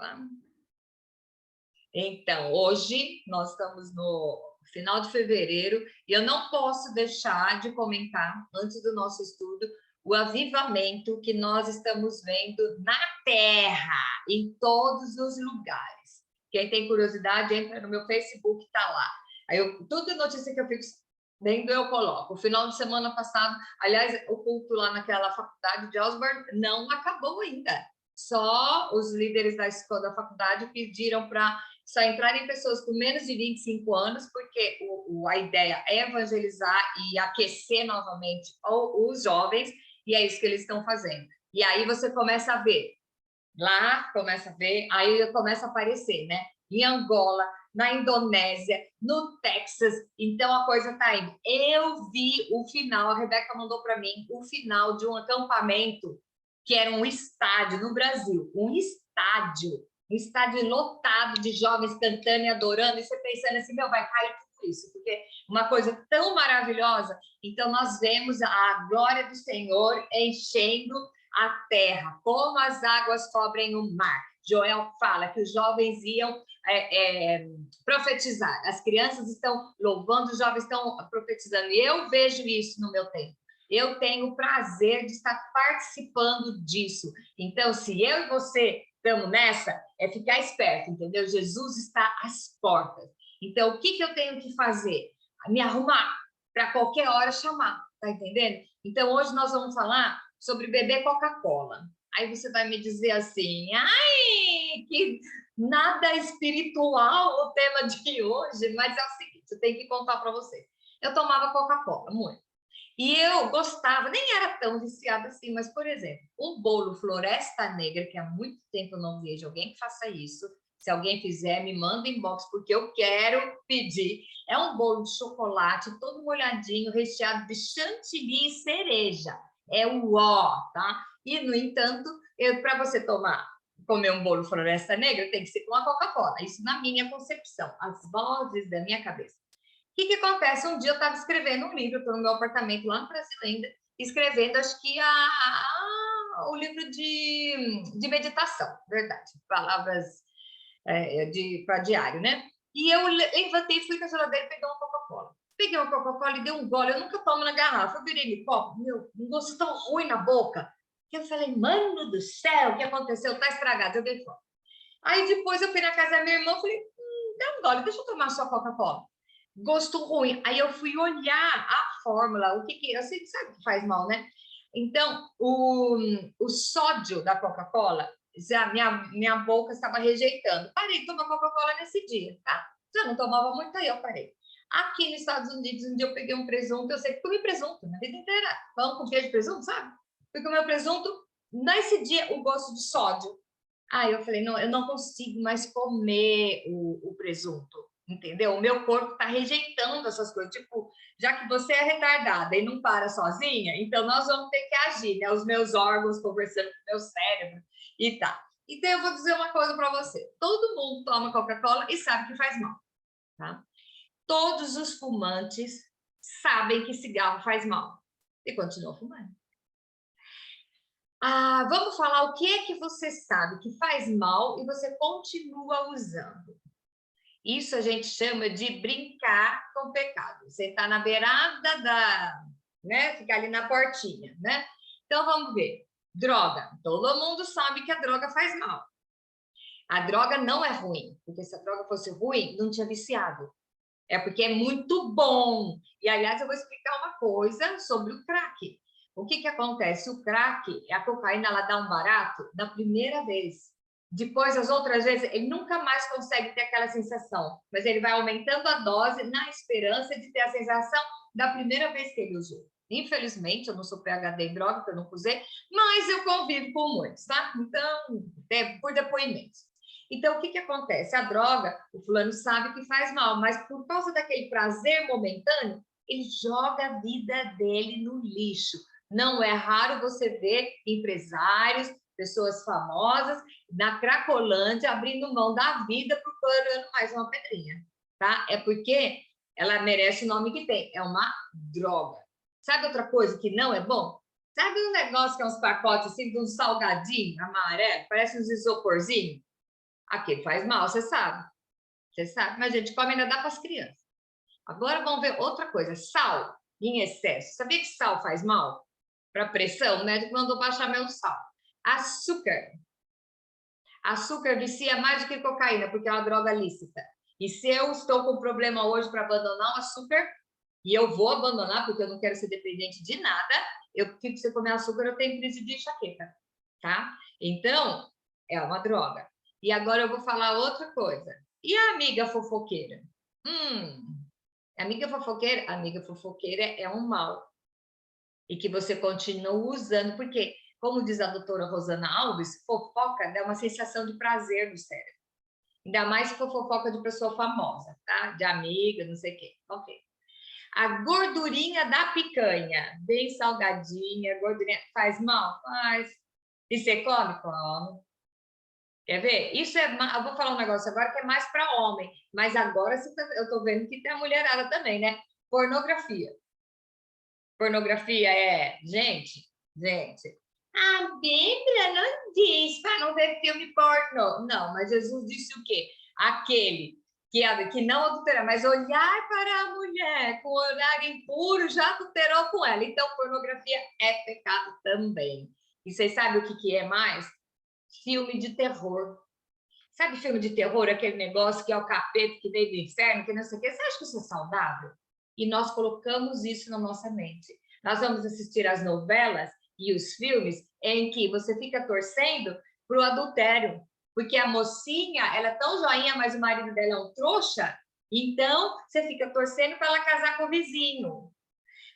Opa. Então, hoje nós estamos no final de fevereiro e eu não posso deixar de comentar, antes do nosso estudo, o avivamento que nós estamos vendo na Terra, em todos os lugares. Quem tem curiosidade, entra no meu Facebook, está lá. Toda notícia que eu fico vendo, eu coloco. O final de semana passado, aliás, o culto lá naquela faculdade de Osborne não acabou ainda. Só os líderes da escola da faculdade pediram para só entrarem pessoas com menos de 25 anos, porque a ideia é evangelizar e aquecer novamente os jovens, e é isso que eles estão fazendo. E aí você começa a ver, lá começa a ver, aí começa a aparecer, né? Em Angola, na Indonésia, no Texas, então a coisa tá indo. Eu vi o final, a Rebeca mandou para mim, o final de um acampamento que era um estádio no Brasil, um estádio lotado de jovens cantando e adorando, e você pensando assim, meu, vai cair tudo isso, porque uma coisa tão maravilhosa. Então nós vemos a glória do Senhor enchendo a terra, como as águas cobrem o mar. Joel fala que os jovens iam profetizar, as crianças estão louvando, os jovens estão profetizando, e eu vejo isso no meu tempo. Eu tenho o prazer de estar participando disso. Então, se eu e você estamos nessa, é ficar esperto, entendeu? Jesus está às portas. Então, o que eu tenho que fazer? Me arrumar para qualquer hora chamar, tá entendendo? Então, hoje nós vamos falar sobre beber Coca-Cola. Aí você vai me dizer assim, ai, que nada espiritual o tema de hoje, mas é o seguinte, eu tenho que contar para você. Eu tomava Coca-Cola, muito. E eu gostava, nem era tão viciada assim, mas, por exemplo, um bolo Floresta Negra, que há muito tempo eu não vejo alguém que faça isso. Se alguém fizer, me manda inbox, porque eu quero pedir. É um bolo de chocolate, todo molhadinho, recheado de chantilly e cereja. É o ó, tá? E, no entanto, para você comer um bolo Floresta Negra, tem que ser com a Coca-Cola. Isso na minha concepção, as vozes da minha cabeça. O que acontece? Um dia eu estava escrevendo um livro, estou no meu apartamento lá no Brasil ainda, escrevendo, acho que o livro de meditação, verdade, palavras para diário, né? E eu levantei, fui na geladeira e peguei uma Coca-Cola. Peguei uma Coca-Cola e dei um gole, eu nunca tomo na garrafa, eu virei no copo, meu, um gosto tão ruim na boca, que eu falei, mano do céu, o que aconteceu? Tá estragado, eu dei fora. Aí depois eu fui na casa da minha irmã, falei, dá um gole, deixa eu tomar só Coca-Cola. Gosto ruim. Aí eu fui olhar a fórmula, o que eu sei que sabe que faz mal, né? Então, o sódio da Coca-Cola, minha boca estava rejeitando. Parei de tomar Coca-Cola nesse dia, tá? Já não tomava muito, aí eu parei. Aqui nos Estados Unidos, um dia eu peguei um presunto, eu sempre comi presunto na vida inteira. Pão com queijo de presunto, sabe? Fui comer o presunto, nesse dia, o gosto de sódio. Aí eu falei, não, eu não consigo mais comer o presunto. Entendeu? O meu corpo está rejeitando essas coisas. Tipo, já que você é retardada e não para sozinha, então nós vamos ter que agir, né? Os meus órgãos conversando com o meu cérebro e tá. Então eu vou dizer uma coisa para você. Todo mundo toma Coca-Cola e sabe que faz mal, tá? Todos os fumantes sabem que cigarro faz mal e continuam fumando. Vamos falar o que é que você sabe que faz mal e você continua usando. Isso a gente chama de brincar com o pecado. Você está na beirada né? Ficar ali na portinha, né? Então vamos ver. Droga. Todo mundo sabe que a droga faz mal. A droga não é ruim, porque se a droga fosse ruim, não tinha viciado. É porque é muito bom. E aliás, eu vou explicar uma coisa sobre o crack. O que acontece? O crack, a cocaína, ela dá um barato na primeira vez. Depois, as outras vezes, ele nunca mais consegue ter aquela sensação, mas ele vai aumentando a dose na esperança de ter a sensação da primeira vez que ele usou. Infelizmente, eu não sou PhD em droga, porque eu não usei, mas eu convivo com muitos, tá? Então, por depoimentos. Então, o que acontece? A droga, o fulano sabe que faz mal, mas por causa daquele prazer momentâneo, ele joga a vida dele no lixo. Não é raro você ver empresários, pessoas famosas, na Cracolândia, abrindo mão da vida procurando mais uma pedrinha, tá? É porque ela merece o nome que tem, é uma droga. Sabe outra coisa que não é bom? Sabe um negócio que é uns pacotes assim, de um salgadinho amarelo, parece uns isoporzinhos? Aquilo faz mal, você sabe. Você sabe, mas a gente come e ainda dá para as crianças. Agora vamos ver outra coisa, sal em excesso. Sabia que sal faz mal? Para pressão, o médico mandou baixar meu sal. Açúcar. Açúcar vicia mais do que cocaína, porque é uma droga lícita. E se eu estou com problema hoje para abandonar o açúcar, e eu vou abandonar, porque eu não quero ser dependente de nada, eu fico sem comer açúcar, eu tenho crise de enxaqueca, tá? Então, é uma droga. E agora eu vou falar outra coisa. E a amiga fofoqueira? Amiga fofoqueira é um mal. E que você continua usando, porque, como diz a doutora Rosana Alves, fofoca dá uma sensação de prazer no cérebro. Ainda mais se for fofoca de pessoa famosa, tá? De amiga, não sei o quê. Ok. A gordurinha da picanha, bem salgadinha, gordurinha, faz mal? Faz. E você come? Come. Quer ver? Isso é, eu vou falar um negócio agora que é mais para homem, mas agora eu estou vendo que tem a mulherada também, né? Pornografia. Pornografia é, gente, a Bíblia não diz para não ver filme pornô. Não, mas Jesus disse o quê? Aquele que não adultera, mas olhar para a mulher com olhar impuro já adulterou com ela. Então, pornografia é pecado também. E vocês sabem o que é mais? Filme de terror. Sabe filme de terror, aquele negócio que é o capeta que veio do inferno, que não sei o quê? Você acha que isso é saudável? E nós colocamos isso na nossa mente. Nós vamos assistir as novelas e os filmes em que você fica torcendo para o adultério, porque a mocinha, ela é tão joinha, mas o marido dela é um trouxa, então você fica torcendo para ela casar com o vizinho.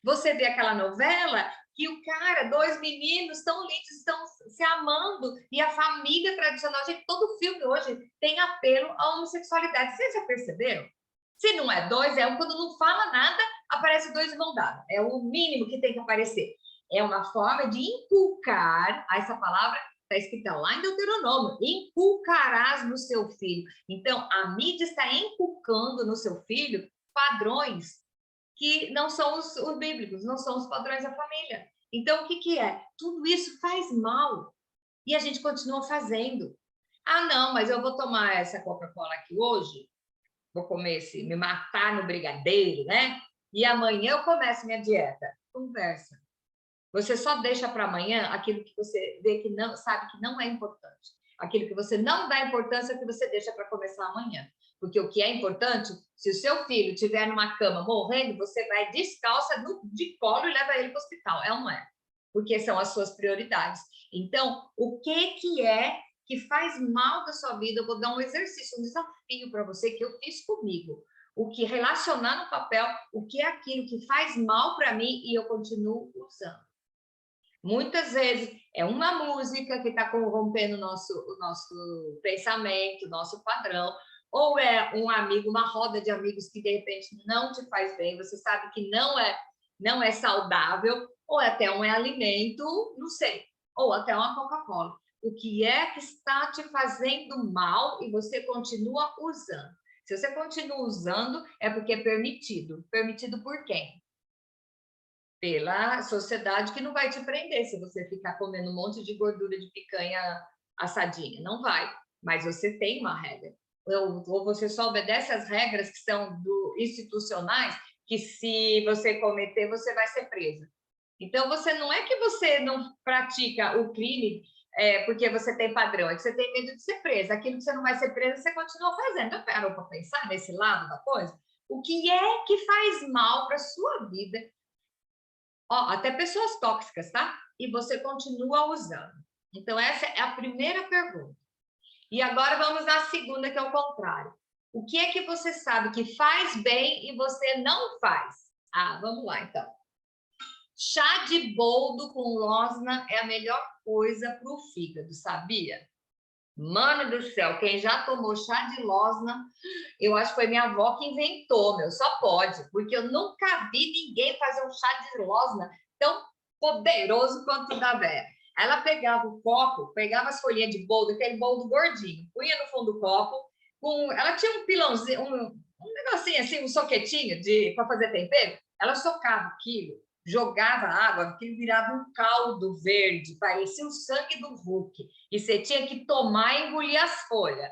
Você vê aquela novela que o cara, dois meninos tão lindos, estão se amando, e a família tradicional, gente, todo filme hoje tem apelo à homossexualidade. Vocês já perceberam? Se não é dois, é um. Quando não fala nada, aparece dois de mão dada. É o mínimo que tem que aparecer. É uma forma de inculcar, essa palavra está escrita lá em Deuteronômio, inculcarás no seu filho. Então, a mídia está inculcando no seu filho padrões que não são os bíblicos, não são os padrões da família. Então, o que é? Tudo isso faz mal. E a gente continua fazendo. Ah, não, mas eu vou tomar essa Coca-Cola aqui hoje, vou comer me matar no brigadeiro, né? E amanhã eu começo minha dieta. Conversa. Você só deixa para amanhã aquilo que você vê que não sabe que não é importante. Aquilo que você não dá importância que você deixa para começar amanhã. Porque o que é importante, se o seu filho estiver numa cama morrendo, você vai descalça de colo e leva ele para o hospital. É ou não é? Porque são as suas prioridades. Então, o que é que faz mal da sua vida? Eu vou dar um exercício, um desafio para você que eu fiz comigo. O que relacionar no papel, o que é aquilo que faz mal para mim e eu continuo usando. Muitas vezes é uma música que está corrompendo o nosso pensamento, o nosso padrão, ou é um amigo, uma roda de amigos que de repente não te faz bem, você sabe que não é saudável, ou até um alimento, não sei, ou até uma Coca-Cola. O que é que está te fazendo mal e você continua usando? Se você continua usando, é porque é permitido. Permitido por quem? Pela sociedade, que não vai te prender se você ficar comendo um monte de gordura de picanha assadinha. Não vai, mas você tem uma regra. Ou você só obedece às regras que são institucionais, que se você cometer, você vai ser presa. Então, você não é que você não pratica o crime porque você tem padrão, é que você tem medo de ser presa. Aquilo que você não vai ser presa, você continua fazendo. Então, parou para pensar nesse lado da coisa? O que é que faz mal para a sua vida? Ó, até pessoas tóxicas, tá? E você continua usando. Então, essa é a primeira pergunta. E agora vamos à segunda, que é o contrário. O que é que você sabe que faz bem e você não faz? Ah, vamos lá, então. Chá de boldo com losna é a melhor coisa para o fígado, sabia? Mano do céu, quem já tomou chá de losna, eu acho que foi minha avó que inventou, meu, só pode, porque eu nunca vi ninguém fazer um chá de losna tão poderoso quanto o da Vera. Ela pegava o copo, pegava as folhinhas de boldo, aquele boldo gordinho, punha no fundo do copo, ela tinha um pilãozinho, um negocinho assim, um soquetinho para fazer tempero, ela socava aquilo, jogava água, aquilo virava um caldo verde, parecia o sangue do Hulk, e você tinha que tomar e engolir as folhas.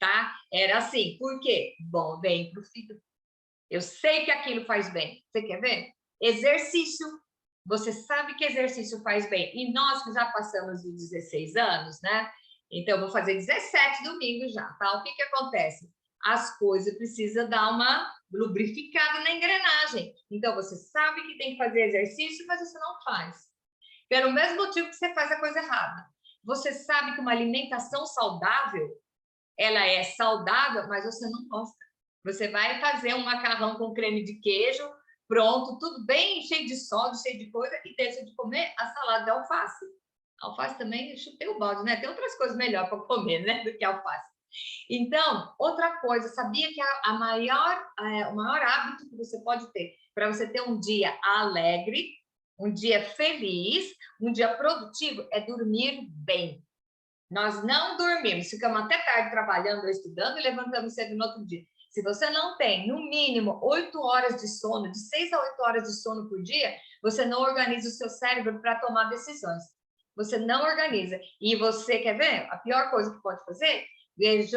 tá? Era assim. Por quê? Bom, bem para o filho. Eu sei que aquilo faz bem. Você quer ver? Exercício. Você sabe que exercício faz bem. E nós que já passamos dos 16 anos, né? Então, eu vou fazer 17 domingos já, tá? O que que acontece? As coisas precisam dar uma lubrificada na engrenagem. Então, você sabe que tem que fazer exercício, mas você não faz. Pelo mesmo motivo que você faz a coisa errada. Você sabe que uma alimentação saudável, ela é saudável, mas você não gosta. Você vai fazer um macarrão com creme de queijo, pronto, tudo bem, cheio de sódio, cheio de coisa, e deixa de comer a salada de alface. Alface também, chutei o balde, né? Tem outras coisas melhor para comer, né, do que alface. Então, outra coisa, sabia que o maior hábito que você pode ter para você ter um dia alegre, um dia feliz, um dia produtivo, é dormir bem. Nós não dormimos, ficamos até tarde trabalhando ou estudando e levantamos cedo no outro dia. Se você não tem, no mínimo, 8 horas de sono, de 6 a 8 horas de sono por dia, você não organiza o seu cérebro para tomar decisões. Você não organiza. E você, quer ver? A pior coisa que pode fazer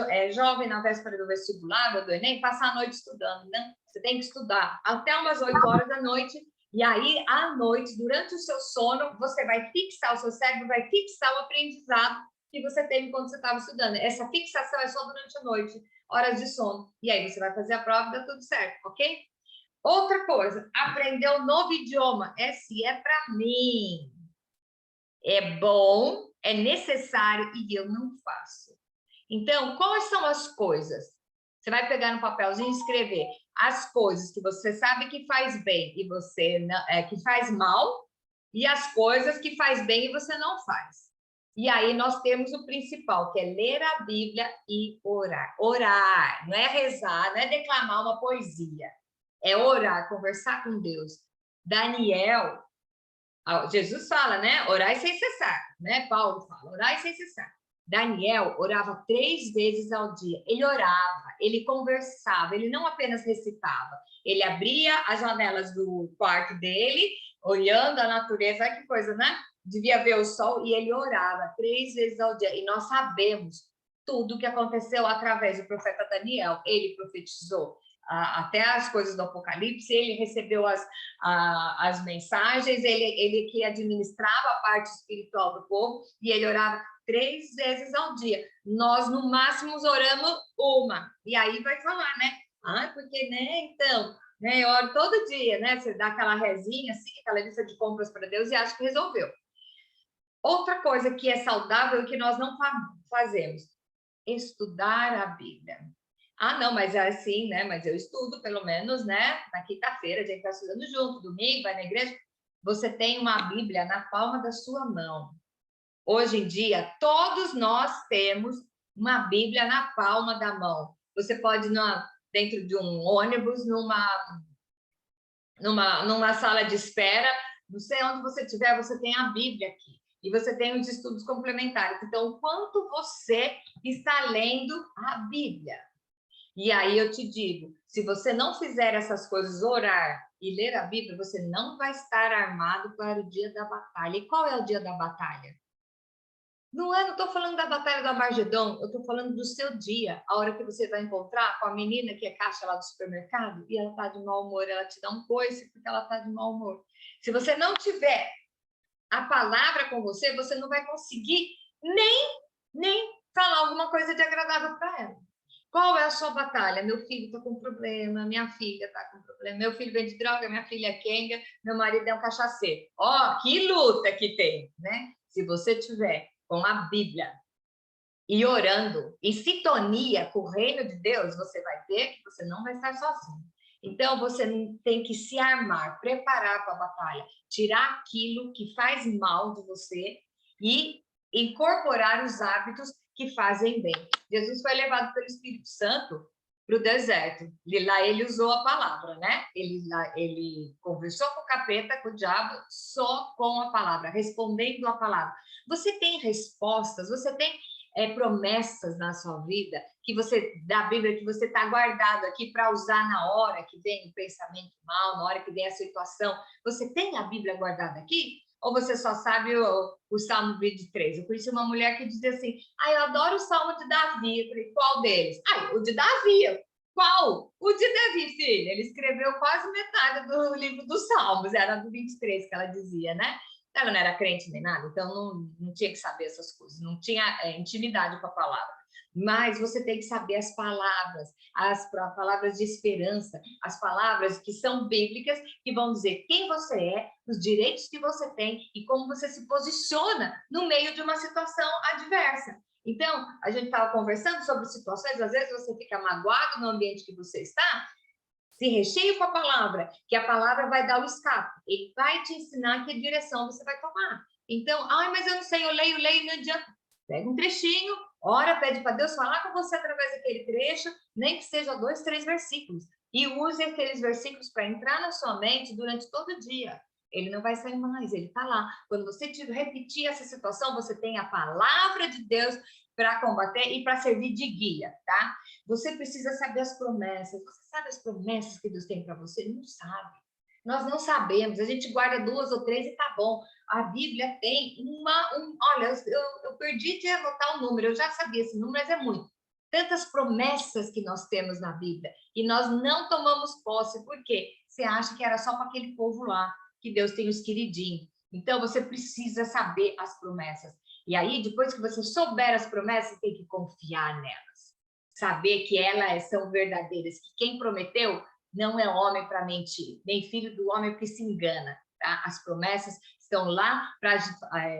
é jovem na véspera do vestibular ou do Enem, passar a noite estudando, né? Você tem que estudar até umas 8 horas da noite, e aí, à noite, durante o seu sono, você vai fixar, o seu cérebro vai fixar o aprendizado que você teve enquanto você estava estudando. Essa fixação é só durante a noite, horas de sono. E aí você vai fazer a prova e dá tudo certo, ok? Outra coisa, aprender um novo idioma. Se é para mim. É bom, é necessário e eu não faço. Então, quais são as coisas? Você vai pegar no papelzinho e escrever as coisas que você sabe que faz bem e você não, que faz mal, e as coisas que faz bem e você não faz. E aí nós temos o principal, que é ler a Bíblia e orar. Orar, não é rezar, não é declamar uma poesia. É orar, conversar com Deus. Daniel, Jesus fala, né? Orai sem cessar, né? Paulo fala, orai sem cessar. Daniel orava 3 vezes ao dia. Ele orava, ele conversava, ele não apenas recitava. Ele abria as janelas do quarto dele, olhando a natureza. Olha que coisa, né? Devia ver o sol e ele orava 3 vezes ao dia. E nós sabemos tudo o que aconteceu através do profeta Daniel. Ele profetizou até as coisas do Apocalipse, ele recebeu as mensagens, ele que administrava a parte espiritual do povo, e ele orava 3 vezes ao dia. Nós, no máximo, oramos uma. E aí vai falar, né? Porque, né, então, né, eu oro todo dia, né? Você dá aquela rezinha, assim, aquela lista de compras para Deus e acha que resolveu. Outra coisa que é saudável e que nós não fazemos, estudar a Bíblia. Não, mas é assim, né? Mas eu estudo, pelo menos, né? Na quinta-feira, a gente está estudando junto, domingo, vai na igreja. Você tem uma Bíblia na palma da sua mão. Hoje em dia, todos nós temos uma Bíblia na palma da mão. Você pode ir dentro de um ônibus, numa sala de espera, não sei onde você estiver, você tem a Bíblia aqui. E você tem os estudos complementares. Então, o quanto você está lendo a Bíblia? E aí eu te digo, se você não fizer essas coisas, orar e ler a Bíblia, você não vai estar armado para o dia da batalha. E qual é o dia da batalha? Não estou falando da batalha do Armagedon, eu estou falando do seu dia, a hora que você vai encontrar com a menina que é caixa lá do supermercado e ela está de mau humor, ela te dá um coice porque ela está de mau humor. Se você não tiver a palavra com você, você não vai conseguir nem falar alguma coisa de agradável para ela. Qual é a sua batalha? Meu filho está com problema, minha filha está com problema, meu filho vende droga, minha filha é quenga, meu marido é um cachaceiro. Que luta que tem, né? Se você tiver com a Bíblia e orando em sintonia com o reino de Deus, você vai ver que você não vai estar sozinho. Então, você tem que se armar, preparar para a batalha, tirar aquilo que faz mal de você e incorporar os hábitos que fazem bem. Jesus foi levado pelo Espírito Santo para o deserto. E lá ele usou a palavra, né? Ele conversou com o capeta, com o diabo, só com a palavra, respondendo a palavra. Você tem respostas, você tem promessas na sua vida da Bíblia que você está guardado aqui para usar na hora que vem o pensamento mal, na hora que vem a situação. Você tem a Bíblia guardada aqui? Ou você só sabe o Salmo 23? Eu conheci uma mulher que dizia assim, eu adoro o Salmo de Davi. Eu falei, qual deles? O de Davi. Qual? O de Davi, filha. Ele escreveu quase metade do livro dos Salmos, era do 23 que ela dizia, né? Ela não era crente nem nada, então não tinha que saber essas coisas, não tinha intimidade com a palavra. Mas você tem que saber as palavras de esperança, as palavras que são bíblicas, que vão dizer quem você é, os direitos que você tem e como você se posiciona no meio de uma situação adversa. Então, a gente estava conversando sobre situações, às vezes você fica magoado no ambiente que você está, se recheie com a palavra, que a palavra vai dar o escape, ele vai te ensinar que direção você vai tomar. Então, mas eu não sei, eu leio, não adianta. Pega um trechinho, ora, pede para Deus falar com você através daquele trecho, nem que seja 2, 3 versículos, e use aqueles versículos para entrar na sua mente durante todo o dia. Ele não vai sair mais, ele está lá. Quando você repetir essa situação, você tem a palavra de Deus para combater e para servir de guia, tá? Você precisa saber as promessas. Você sabe as promessas que Deus tem para você? Não sabe. Nós não sabemos. A gente guarda 2 ou 3 e tá bom. A Bíblia tem olha, eu perdi de anotar o número. Eu já sabia esse número, mas é muito. Tantas promessas que nós temos na Bíblia e nós não tomamos posse. Por quê? Você acha que era só para aquele povo lá, que Deus tem os queridinhos. Então, você precisa saber as promessas. E aí, depois que você souber as promessas, tem que confiar nelas. Saber que elas são verdadeiras, que quem prometeu não é homem para mentir, nem filho do homem que se engana. Tá? As promessas estão lá para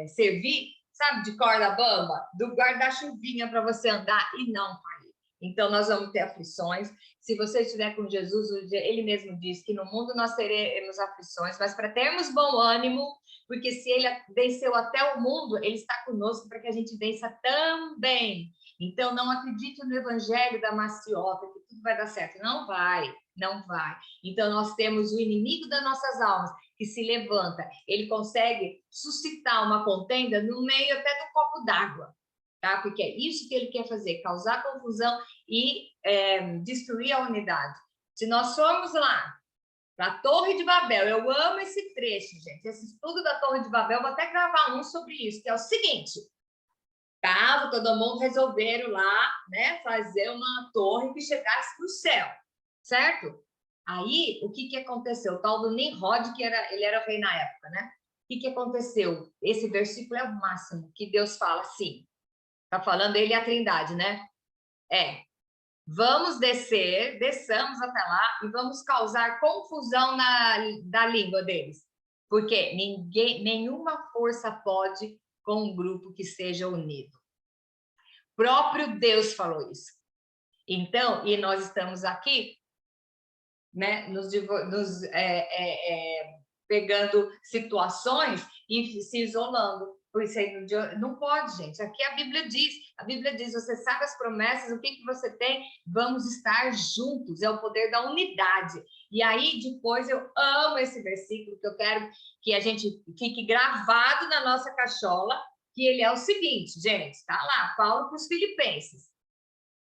servir, sabe, de corda bamba, do guarda-chuvinha para você andar e não cair. Então, nós vamos ter aflições. Se você estiver com Jesus, ele mesmo diz que no mundo nós teremos aflições, mas para termos bom ânimo, porque se ele venceu até o mundo, ele está conosco para que a gente vença também. Então, não acredite no evangelho da maciota, que tudo vai dar certo. Não vai, não vai. Então, nós temos o inimigo das nossas almas, que se levanta. Ele consegue suscitar uma contenda no meio até do copo d'água, tá? Porque é isso que ele quer fazer, causar confusão e destruir a unidade. Se nós formos lá para a Torre de Babel, eu amo esse trecho, gente. Esse estudo da Torre de Babel, vou até gravar um sobre isso, que é o seguinte: todo mundo resolveram lá, né, fazer uma torre que chegasse no céu, certo? Aí, o que aconteceu? O tal do Nimrod, ele era rei na época, né? O que aconteceu? Esse versículo é o máximo que Deus fala assim. Tá falando ele e a Trindade, né? Vamos desçamos até lá e vamos causar confusão da língua deles. Porque nenhuma força pode com um grupo que seja unido. Próprio Deus falou isso. Então, e nós estamos aqui, né, pegando situações e se isolando. Por isso aí não pode, gente. Aqui a Bíblia diz, você sabe as promessas, o que você tem? Vamos estar juntos, é o poder da unidade. E aí, depois, eu amo esse versículo, que eu quero que a gente fique gravado na nossa cachola, que ele é o seguinte, gente, tá lá, Paulo para os Filipenses.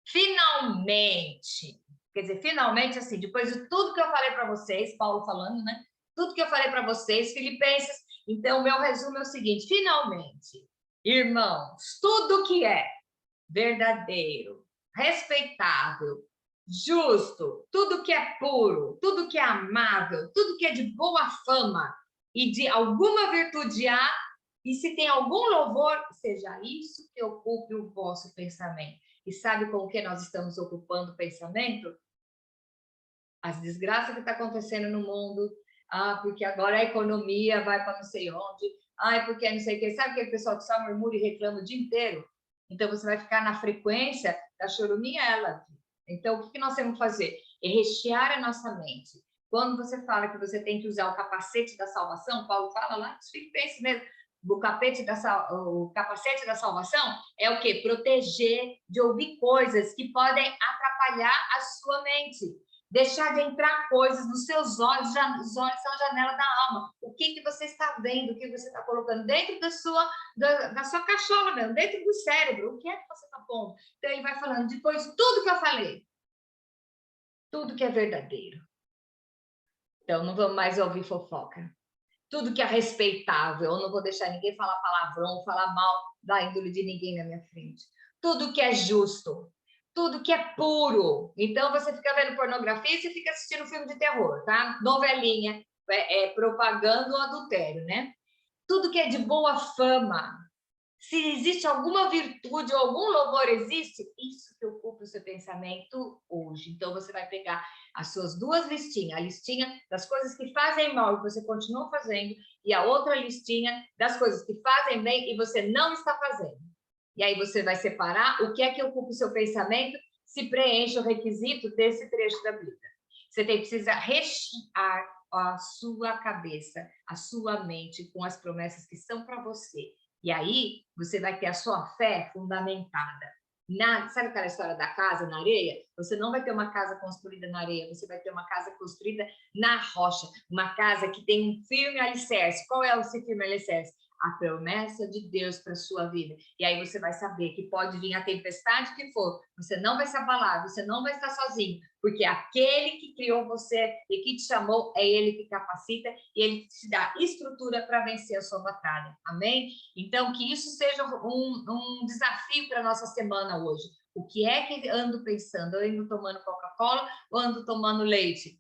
Finalmente, quer dizer, finalmente, assim, depois de tudo que eu falei para vocês, Paulo falando, né? Tudo que eu falei para vocês, Filipenses, então, o meu resumo é o seguinte: finalmente, irmãos, tudo que é verdadeiro, respeitável, justo, tudo que é puro, tudo que é amável, tudo que é de boa fama e de alguma virtude há, e se tem algum louvor, seja isso que ocupe o vosso pensamento. E sabe com o que nós estamos ocupando o pensamento? As desgraças que estão acontecendo no mundo. Porque agora a economia vai para não sei onde. Porque não sei o que. Sabe aquele pessoal que só murmura e reclama o dia inteiro? Então, você vai ficar na frequência da chorumiela. Então, o que nós temos que fazer? É rechear a nossa mente. Quando você fala que você tem que usar o capacete da salvação, Paulo fala lá nos Filipenses mesmo, o capacete da salvação é o quê? Proteger de ouvir coisas que podem atrapalhar a sua mente. Deixar de entrar coisas nos seus olhos, os olhos são a janela da alma. O que você está vendo, o que você está colocando dentro da sua cachola mesmo, dentro do cérebro, o que é que você está pondo? Então, ele vai falando, depois de tudo que eu falei, tudo que é verdadeiro. Então, não vamos mais ouvir fofoca. tudo que é respeitável, eu não vou deixar ninguém falar palavrão, falar mal da índole de ninguém na minha frente. Tudo que é justo, tudo que é puro. Então, você fica vendo pornografia e você fica assistindo filme de terror, tá? Novelinha, propaganda ou adultério, né? Tudo que é de boa fama. Se existe alguma virtude ou algum louvor existe, isso que ocupa o seu pensamento hoje. Então, você vai pegar as suas duas listinhas, a listinha das coisas que fazem mal e você continua fazendo, e a outra listinha das coisas que fazem bem e você não está fazendo. E aí você vai separar o que é que ocupa o seu pensamento, se preenche o requisito desse trecho da Bíblia. Você precisa rechear a sua cabeça, a sua mente com as promessas que são para você. E aí você vai ter a sua fé fundamentada. Sabe aquela história da casa na areia? Você não vai ter uma casa construída na areia, você vai ter uma casa construída na rocha, uma casa que tem um firme alicerce. Qual é esse firme alicerce? A promessa de Deus para a sua vida. E aí você vai saber que pode vir a tempestade que for, você não vai se abalar, você não vai estar sozinho, porque aquele que criou você e que te chamou, é ele que capacita e ele te dá estrutura para vencer a sua batalha. Amém? Então, que isso seja um desafio para a nossa semana hoje. O que é que ando pensando? Eu ando tomando Coca-Cola ou ando tomando leite?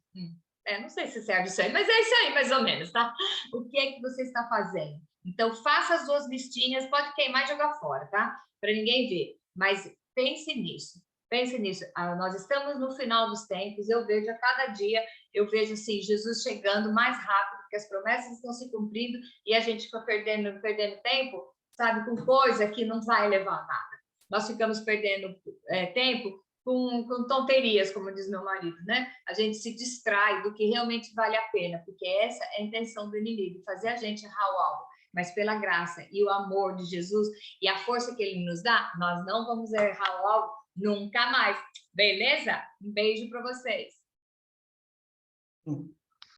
Não sei se serve isso aí, mas é isso aí, mais ou menos, tá? O que é que você está fazendo? Então, faça as duas listinhas, pode queimar e jogar fora, tá? Para ninguém ver. Mas pense nisso. Pense nisso. Nós estamos no final dos tempos, eu vejo a cada dia, eu vejo assim, Jesus chegando mais rápido, porque as promessas estão se cumprindo e a gente fica perdendo tempo, sabe, com coisa que não vai levar a nada. Nós ficamos perdendo tempo com tonterias, como diz meu marido, né? A gente se distrai do que realmente vale a pena, porque essa é a intenção do inimigo, fazer a gente errar o alvo. Mas pela graça e o amor de Jesus e a força que ele nos dá, nós não vamos errar o alvo nunca mais. Beleza? Um beijo para vocês.